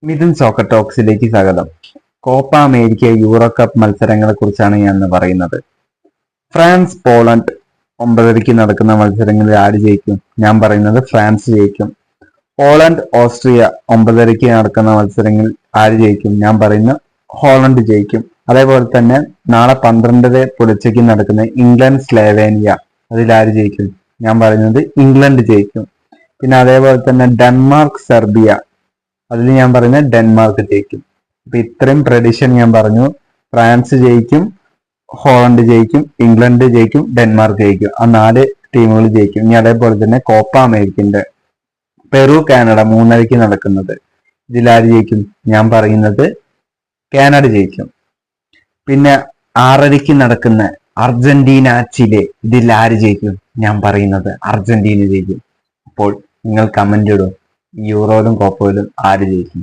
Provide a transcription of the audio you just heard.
Mithun soccer ടോക്സിലേക്ക് സ്വാഗതം. Copa America euro cup മത്സരങ്ങളെ കുറിച്ചാണ് ഞാൻ ഇന്ന് പറയുന്നത്. ഫ്രാൻസ് പോളണ്ട് 9:30 നടക്കുന്ന മത്സരങ്ങളിൽ ആര് ജയിക്കും? ഞാൻ പറയുന്നത് ഫ്രാൻസ് ജയിക്കും. പോളണ്ട് ഓസ്ട്രിയ 9:30 നടക്കുന്ന മത്സരങ്ങളിൽ ആര് ജയിക്കും? ഞാൻ പറയുന്നു ഹോളണ്ട് ജയിക്കും. അതേപോലെ തന്നെ നാളെ 12 പുലർച്ചയ്ക്ക് നടക്കുന്ന ഇംഗ്ലണ്ട് സ്ലോവേനിയ, അതിൽ ആര് ജയിക്കും? ഞാൻ പറയുന്നത് ഇംഗ്ലണ്ട് ജയിക്കും. പിന്നെ അതേപോലെ തന്നെ ഡെൻമാർക്ക് സെർബിയ, അതിൽ ഞാൻ പറയുന്നത് ഡെൻമാർക്ക് ജയിക്കും. അപ്പൊ ഇത്രയും പ്രഡിഷൻ ഞാൻ പറഞ്ഞു. ഫ്രാൻസ് ജയിക്കും, ഹോളണ്ട് ജയിക്കും, ഇംഗ്ലണ്ട് ജയിക്കും, ഡെൻമാർക്ക് ജയിക്കും. ആ 4 ടീമുകൾ ജയിക്കും. ഇനി അതേപോലെ തന്നെ കോപ്പ അമേരിക്കന്റെ പെറു കാനഡ 3:30 നടക്കുന്നത്, ഇതിലാര് ജയിക്കും? ഞാൻ പറയുന്നത് കാനഡ ജയിക്കും. പിന്നെ 6:30 നടക്കുന്ന അർജന്റീന ചിലെ, ഇതിൽ ആര് ജയിക്കും? ഞാൻ പറയുന്നത് അർജന്റീന ജയിക്കും. അപ്പോൾ നിങ്ങൾ കമന്റ് ഇടും, യൂറോയിലും കോപ്പയിലും ആര് ജയിക്കും?